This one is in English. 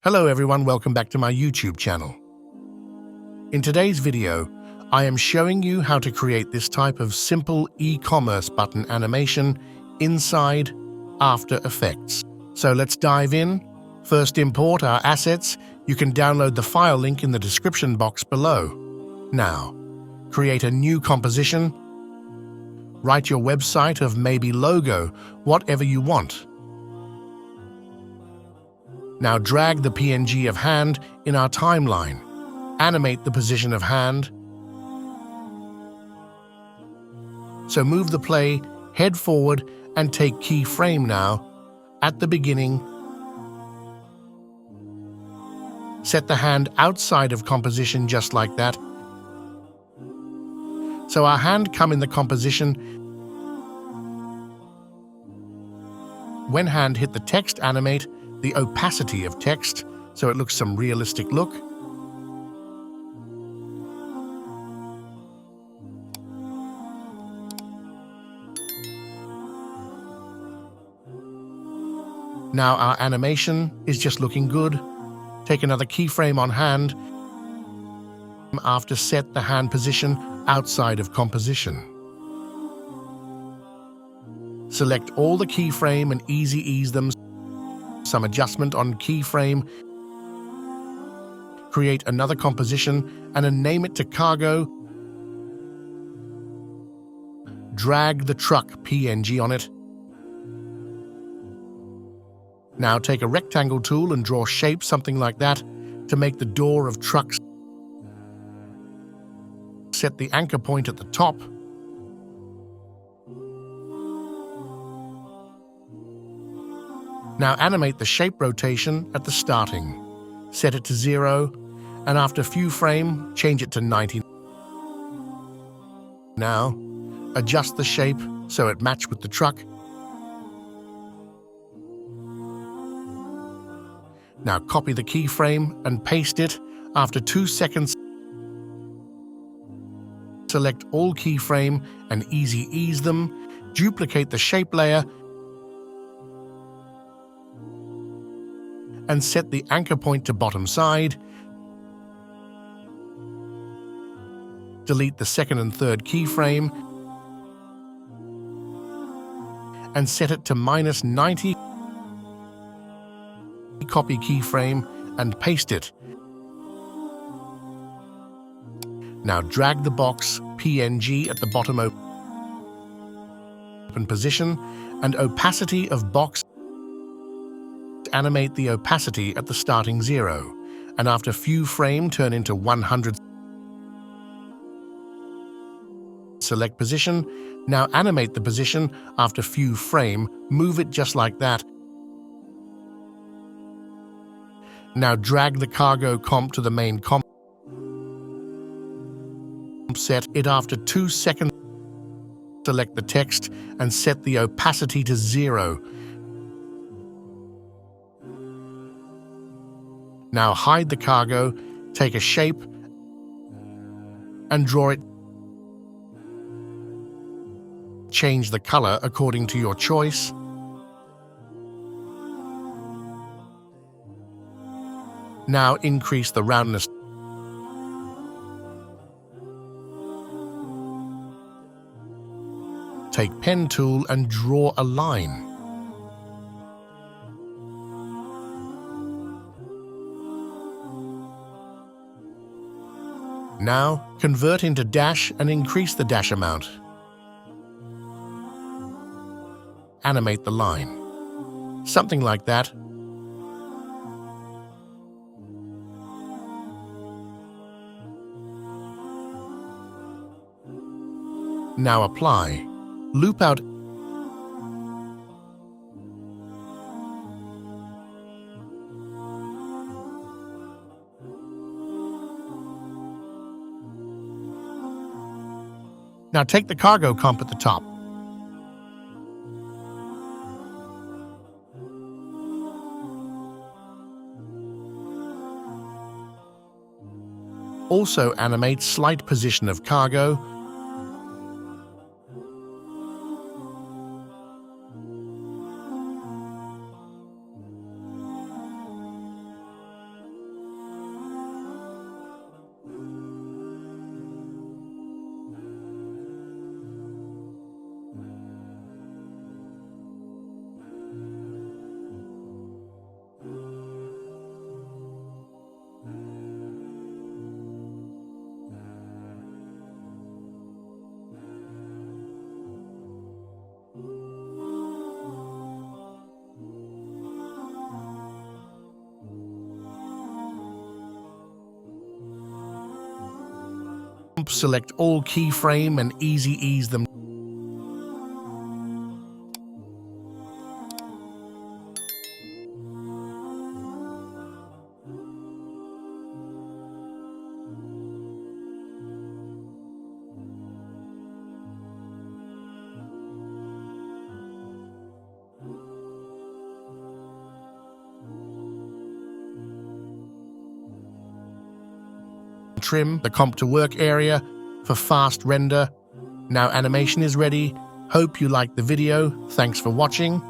Hello everyone, welcome back to my YouTube channel. In today's video, I am showing you how to create this type of simple e-commerce button animation inside After Effects. So let's dive in. First, import our assets. You can download the file link in the description box below. Now, create a new composition. Write your website of maybe logo, whatever you want. Now drag the PNG of hand in our timeline. Animate the position of hand. So move the play, head forward, and take keyframe now. At the beginning, set the hand outside of composition just like that. So our hand come in the composition. When hand hit the text, animate the opacity of text so it looks some realistic look. Now our animation is just looking good. Take another keyframe on hand. After, set the hand position outside of composition. Select all the keyframe and ease them. Some adjustment on keyframe. Create another composition and name it to cargo. Drag the truck PNG on it. Now take a rectangle tool and draw shape something like that to make the door of trucks. Set the anchor point at the top. Now animate the shape rotation at the starting. Set it to 0, and after a few frames, change it to 90. Now, adjust the shape so it matches with the truck. Now copy the keyframe and paste it. After 2 seconds, select all keyframe and ease them. Duplicate the shape layer and set the anchor point to bottom side. Delete the second and third keyframe and set it to -90. Copy keyframe and paste it. Now drag the box PNG at the bottom open position and opacity of box. Animate the opacity at the starting 0, and after few frame turn into 100. Select position. Now animate the position. After few frame, move it just like that. Now drag the cargo comp to the main comp. Set it after 2 seconds. Select the text and set the opacity to 0. Now hide the cargo, take a shape, and draw it. Change the color according to your choice. Now increase the roundness. Take pen tool and draw a line. Now, convert into dash and increase the dash amount. Animate the line. Something like that. Now apply. Loop out. Now take the cargo comp at the top. Also animate slight position of cargo. Select all keyframe and easy ease them. Trim the comp to work area for fast render. Now animation is ready. Hope you liked the video. Thanks for watching.